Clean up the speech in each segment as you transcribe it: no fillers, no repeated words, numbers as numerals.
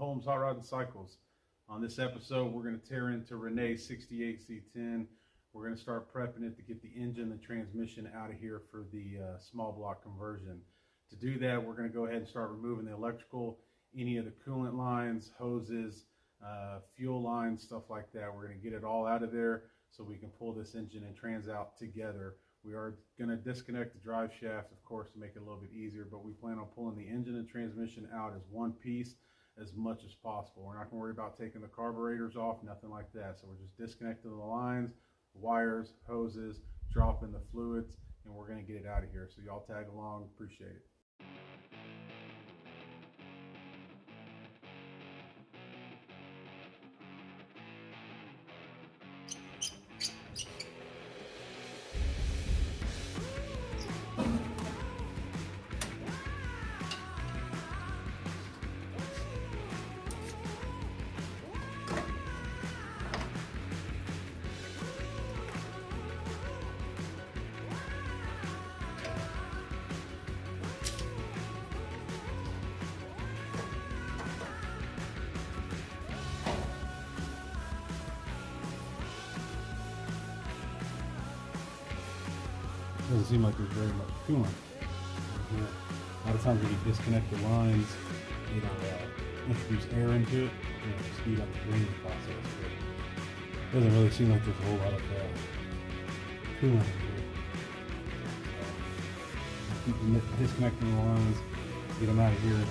Holmes Hot Rod and Cycles. On this episode, we're going to tear into Renee's 68 C10. We're going to start prepping it to get the engine and transmission out of here for the small block conversion. To do that, we're going to go ahead and start removing the electrical, any of the coolant lines, hoses, fuel lines, stuff like that. We're going to get it all out of there so we can pull this engine and trans out together. We are going to disconnect the drive shaft, of course, to make it a little bit easier, but we plan on pulling the engine and transmission out as one piece as much as possible. We're not going to worry about taking the carburetors off, nothing like that. So we're just disconnecting the lines, wires, hoses, dropping the fluids, and we're going to get it out of here. So y'all tag along, appreciate it. Doesn't seem like there's very much coolant. A lot of times when you disconnect the lines, it'll introduce air into it and speed up the draining process. But it doesn't really seem like there's a whole lot of coolant in here. Keep disconnecting the lines, get them out of here.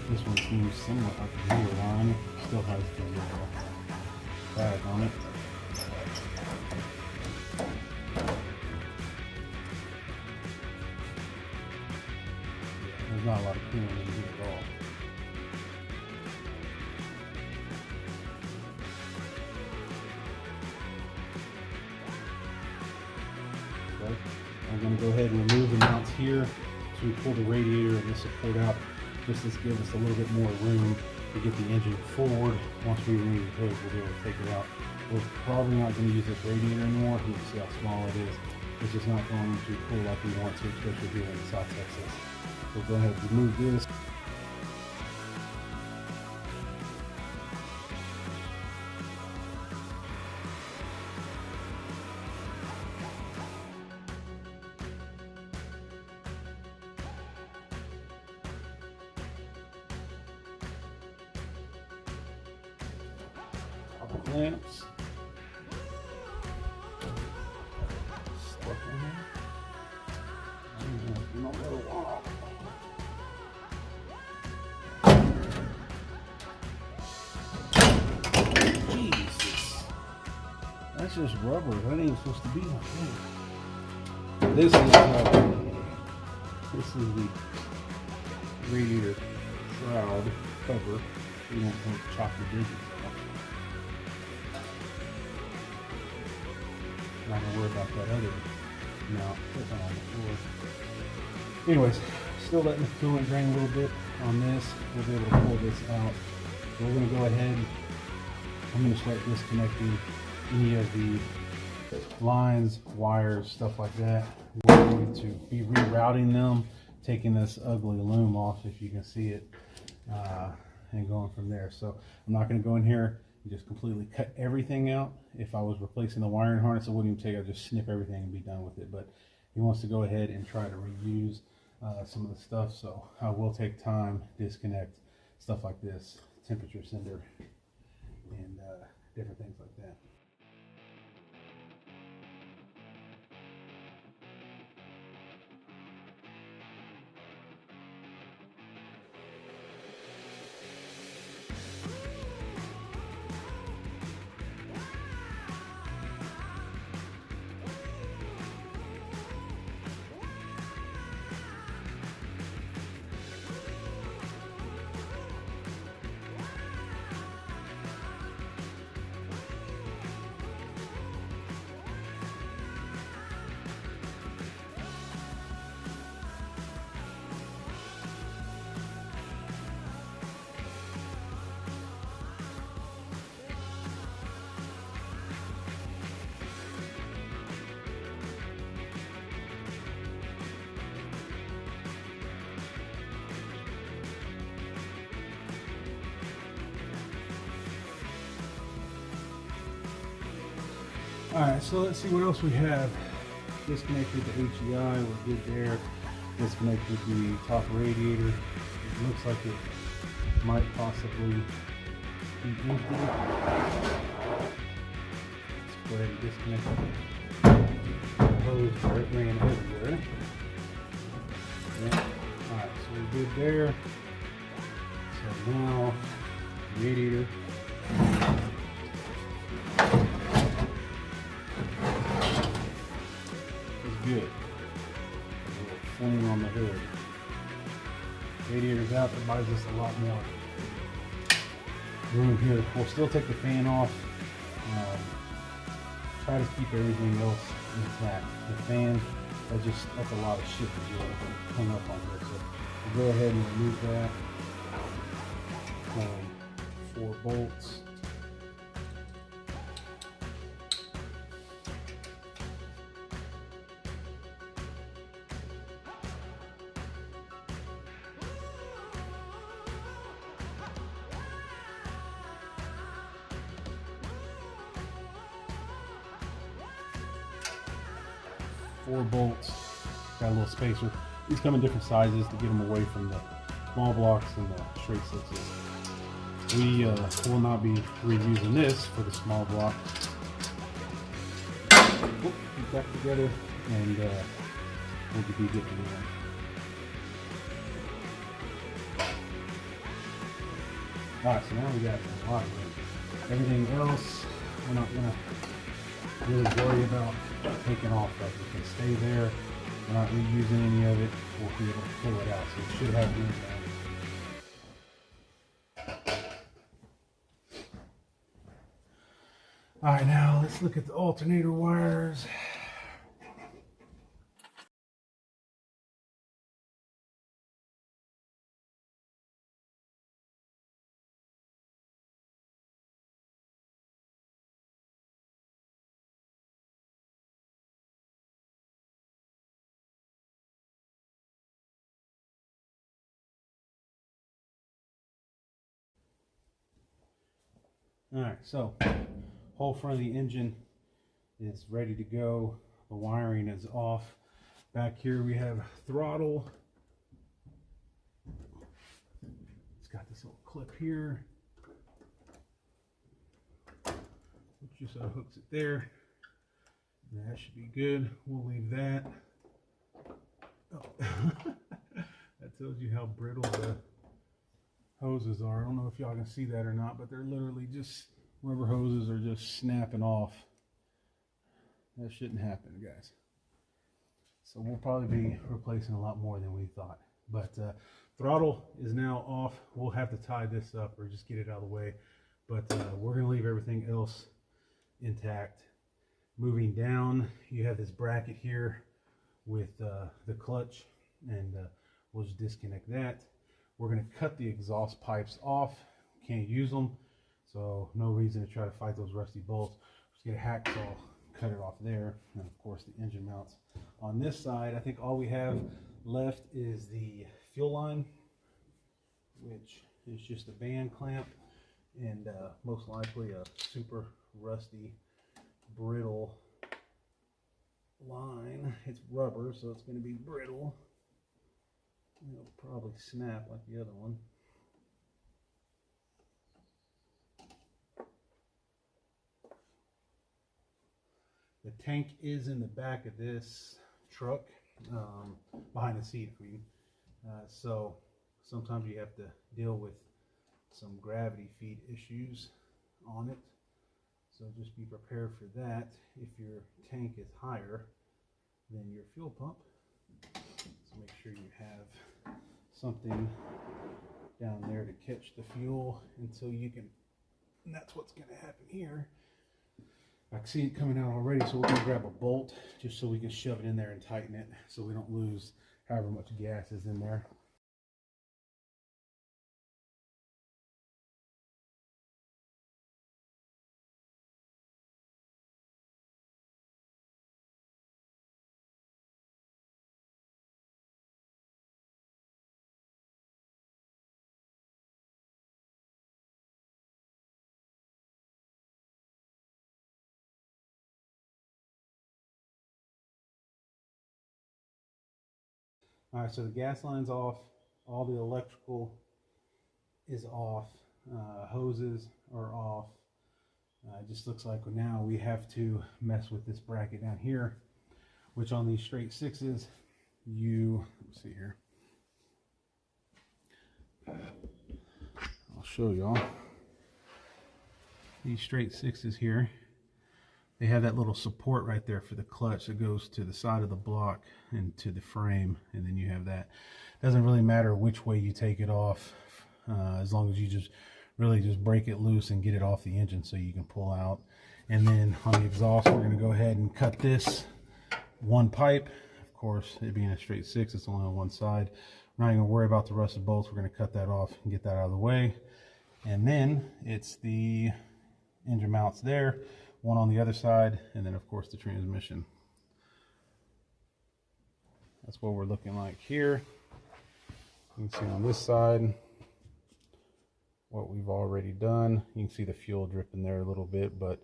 This one seems somewhat like a newer line. Still has the tag on it. There's not a lot of coolant in here at all. Okay. I'm going to go ahead and remove the mounts here to pull the radiator and the support out, just to give us a little bit more room to get the engine forward. Once we remove the hose, we'll be able to take it out. We're probably not going to use this radiator anymore. You can see how small it is. It's just not going to pull like we want to, especially here in South Texas. We'll go ahead and remove this. Couple clamps. Stuck in here. Not really long. That's just rubber. That ain't supposed to be like that. This is the radiator shroud cover. You don't want to chop the digits off. Not gonna worry about that other mount putting on the floor. Anyways, still letting the coolant drain a little bit on this. We'll be able to pull this out. So we're gonna go ahead. I'm gonna start disconnecting any of the lines, wires, stuff like that. We're going to be rerouting them, taking this ugly loom off if you can see it, and going from there. So I'm not going to go in here and just completely cut everything out. If I was replacing the wiring harness, I wouldn't even take it. I'd just snip everything and be done with it. But he wants to go ahead and try to reuse some of the stuff, so I will take time, disconnect stuff like this, temperature sender, and different things like that. Alright, so let's see what else we have. Disconnected the HEI, we're good there. Disconnected the top radiator. It looks like it might possibly be empty. Let's go ahead and disconnect the hose where it ran everywhere. Yeah. Alright, so we're good there. So now, radiator. Good. A little fling on the hood. Radiator's out, that buys us a lot more room here. We'll still take the fan off. Try to keep everything else intact. The fan, that's a lot of shit that you want to hung up on here. So we'll go ahead and remove that. 4 bolts. Four bolts, got a little spacer. These come in different sizes to get them away from the small blocks and the straight sixes. We will not be reusing this for the small block. Keep that together and we'll be good to go. Alright, so now we got a lot of room. Everything else, we're not going to really worry about taking off. That it can stay there. We're not reusing any of it. We'll be able to pull it out, so it should have room now. All right, now let's look at the alternator wires. All right, so whole front of the engine is ready to go. The wiring is off. Back here we have throttle. It's got this little clip here, which just hooks it there. That should be good. We'll leave that. Oh. That tells you how brittle the hoses are. I don't know if y'all can see that or not, but they're literally just, rubber hoses are just snapping off. That shouldn't happen, guys. So we'll probably be replacing a lot more than we thought. But throttle is now off. We'll have to tie this up or just get it out of the way. But we're going to leave everything else intact. Moving down, you have this bracket here with the clutch, and we'll just disconnect that. We're going to cut the exhaust pipes off. Can't use them, so no reason to try to fight those rusty bolts. Just get a hacksaw, cut it off there, and of course the engine mounts. On this side, I think all we have left is the fuel line, which is just a band clamp, and most likely a super rusty, brittle line. It's rubber, so it's going to be brittle. It'll probably snap like the other one. The tank is in the back of this truck, behind the seat, I mean. So sometimes you have to deal with some gravity feed issues on it. So just be prepared for that if your tank is higher than your fuel pump. So make sure you have something down there to catch the fuel until you can, and that's what's going to happen here. I can see it coming out already, so we're going to grab a bolt just so we can shove it in there and tighten it so we don't lose however much gas is in there. All right, so the gas line's off, all the electrical is off, hoses are off. It just looks like now we have to mess with this bracket down here, which on these straight sixes, let's see here. I'll show y'all. These straight sixes here, they have that little support right there for the clutch that goes to the side of the block and to the frame, and then you have that. Doesn't really matter which way you take it off, as long as you just break it loose and get it off the engine so you can pull out. And then on the exhaust, we're going to go ahead and cut this one pipe. Of course, it being a straight six, it's only on one side. We're not even going to worry about the rusted bolts. We're going to cut that off and get that out of the way. And then it's the engine mounts there, one on the other side, and then of course the transmission. That's what we're looking like here. You can see on this side what we've already done. You can see the fuel dripping there a little bit, but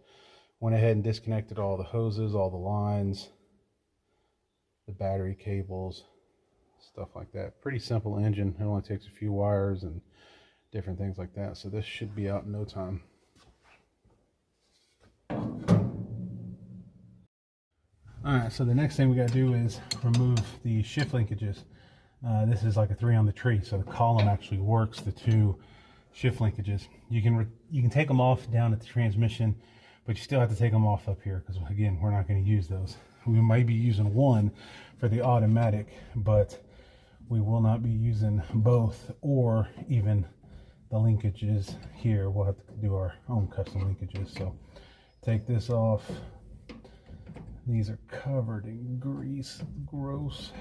went ahead and disconnected all the hoses, all the lines, the battery cables, stuff like that. Pretty simple engine. It only takes a few wires and different things like that. So this should be out in no time. Alright, so the next thing we got to do is remove the shift linkages. This is like a 3 on the tree, so the column actually works the 2 shift linkages. You can take them off down at the transmission, but you still have to take them off up here because, again, we're not going to use those. We might be using one for the automatic, but we will not be using both or even the linkages here. We'll have to do our own custom linkages. So take this off. These are covered in grease. Gross.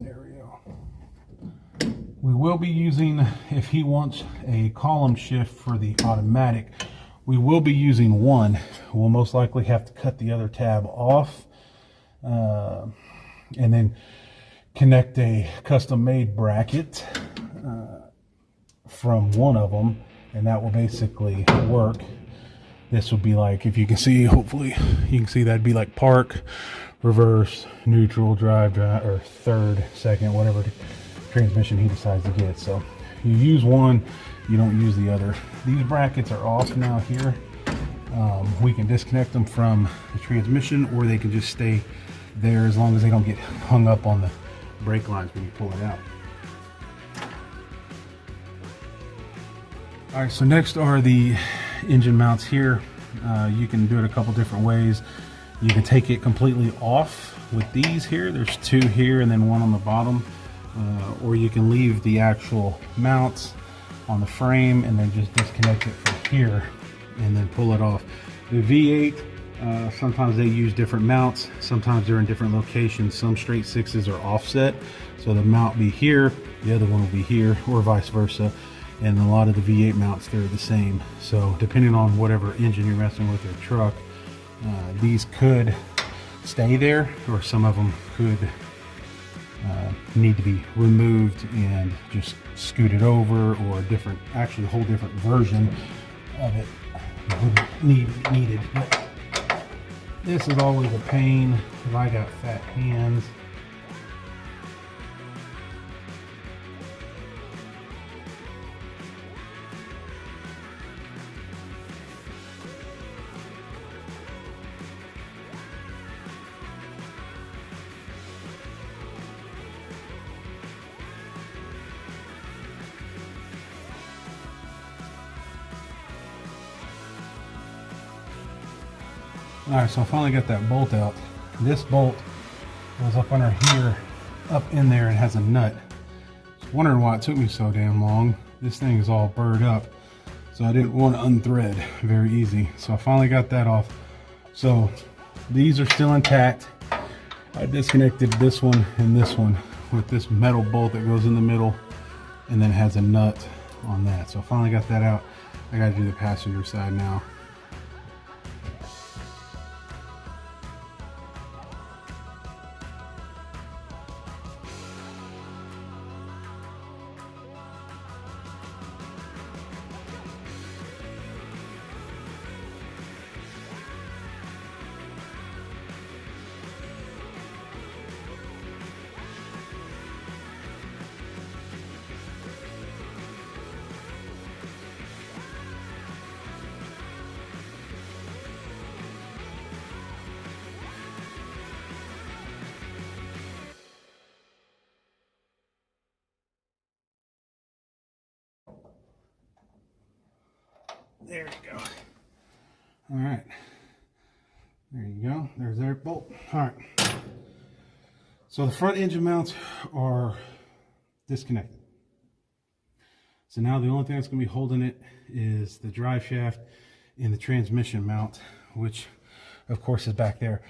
There we go. We will be using, if he wants a column shift for the automatic, we will be using one. We'll most likely have to cut the other tab off and then connect a custom made bracket from one of them, and that will basically work. This would be like, if you can see, hopefully you can see, that'd be like park, reverse, neutral, drive, or third, second, whatever transmission he decides to get. So you use one, you don't use the other. These brackets are off now here. We can disconnect them from the transmission, or they can just stay there as long as they don't get hung up on the brake lines when you pull it out. All right, so next are the engine mounts here. You can do it a couple different ways. You can take it completely off with these here. There's 2 here and then one on the bottom. Or you can leave the actual mounts on the frame and then just disconnect it from here and then pull it off. The V8, sometimes they use different mounts. Sometimes they're in different locations. Some straight sixes are offset, so the mount be here, the other one will be here, or vice versa. And a lot of the V8 mounts, they're the same. So depending on whatever engine you're messing with your truck, these could stay there, or some of them could need to be removed and just scooted over, or a different, actually a whole different version of it needed. But this is always a pain because I got fat hands. Alright, so I finally got that bolt out. This bolt was up under here, up in there, and has a nut. I was wondering why it took me so damn long. This thing is all burred up, so I didn't want to unthread very easy. So I finally got that off. So these are still intact. I disconnected this one and this one with this metal bolt that goes in the middle, and then it has a nut on that. So I finally got that out. I got to do the passenger side now. There you go. All right. There you go. There's their bolt. All right. So the front engine mounts are disconnected. So now the only thing that's going to be holding it is the drive shaft and the transmission mount, which of course is back there.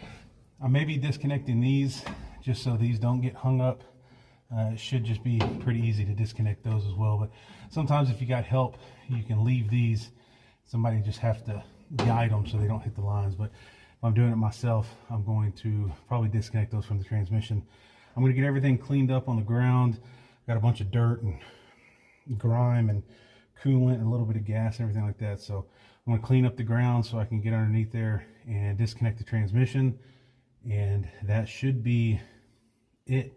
I may be disconnecting these just so these don't get hung up. It should just be pretty easy to disconnect those as well. But sometimes if you got help, you can leave these. Somebody just have to guide them so they don't hit the lines. But if I'm doing it myself, I'm going to probably disconnect those from the transmission. I'm going to get everything cleaned up on the ground. Got a bunch of dirt and grime and coolant and a little bit of gas and everything like that. So I'm going to clean up the ground so I can get underneath there and disconnect the transmission. And that should be it.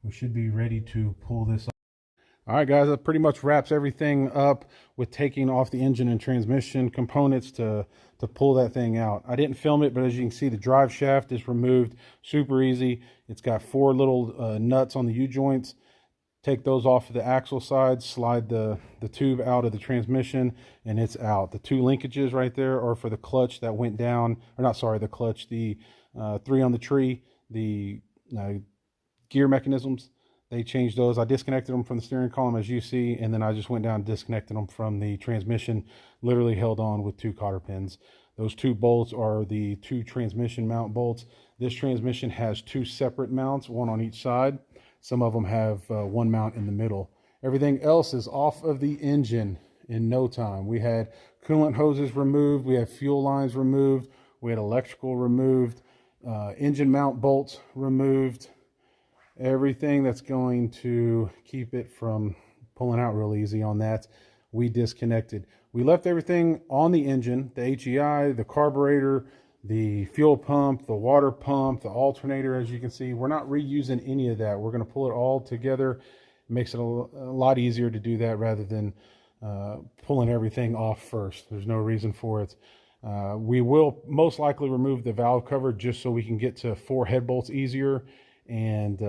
We should be ready to pull this off. All right, guys, that pretty much wraps everything up with taking off the engine and transmission components to pull that thing out. I didn't film it, but as you can see, the drive shaft is removed. Super easy. It's got 4 little nuts on the U-joints. Take those off of the axle side, slide the tube out of the transmission, and it's out. The 2 linkages right there are for the clutch that went down, or not, sorry, the clutch, the 3 on the tree, the gear mechanisms. They changed those. I disconnected them from the steering column, as you see, and then I just went down and disconnected them from the transmission, literally held on with 2 cotter pins. Those 2 bolts are the 2 transmission mount bolts. This transmission has 2 separate mounts, 1 on each side. Some of them have 1 mount in the middle. Everything else is off of the engine in no time. We had coolant hoses removed. We had fuel lines removed. We had electrical removed. Engine mount bolts removed. Everything that's going to keep it from pulling out real easy on that, we disconnected. We left everything on the engine, the HEI, the carburetor, the fuel pump, the water pump, the alternator. As you can see, we're not reusing any of that. We're going to pull it all together. It makes it a lot easier to do that rather than pulling everything off first. There's no reason for it. We will most likely remove the valve cover just so we can get to 4 head bolts easier and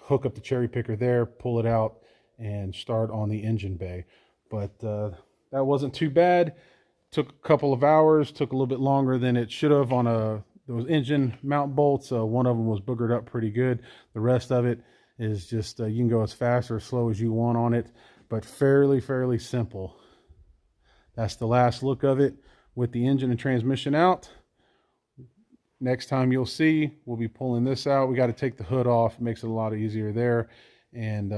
hook up the cherry picker there, pull it out, and start on the engine bay. But that wasn't too bad. Took a couple of hours, took a little bit longer than it should have on those engine mount bolts. One of them was boogered up pretty good. The rest of it is just, you can go as fast or as slow as you want on it, but fairly simple. That's the last look of it with the engine and transmission out. Next time you'll see, we'll be pulling this out. We got to take the hood off. It makes it a lot easier there. And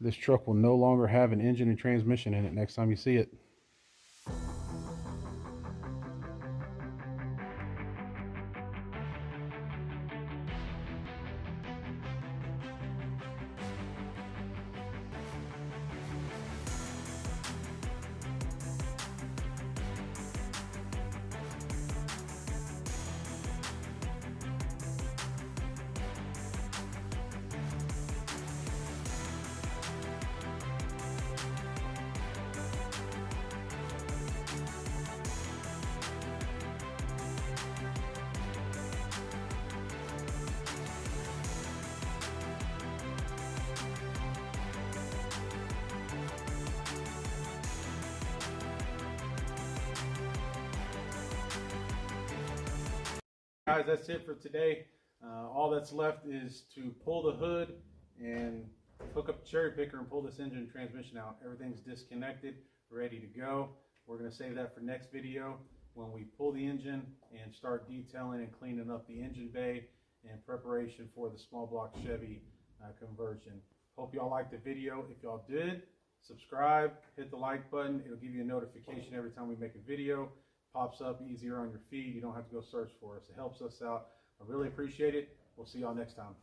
this truck will no longer have an engine and transmission in it next time you see it. Guys, that's it for today. All that's left is to pull the hood and hook up the cherry picker and pull this engine and transmission out. Everything's disconnected, ready to go. We're going to save that for next video when we pull the engine and start detailing and cleaning up the engine bay in preparation for the small block Chevy conversion. Hope y'all liked the video. If y'all did, subscribe, hit the like button. It'll give you a notification every time we make a video. Pops up easier on your feed. You don't have to go search for us. It helps us out. I really appreciate it. We'll see y'all next time.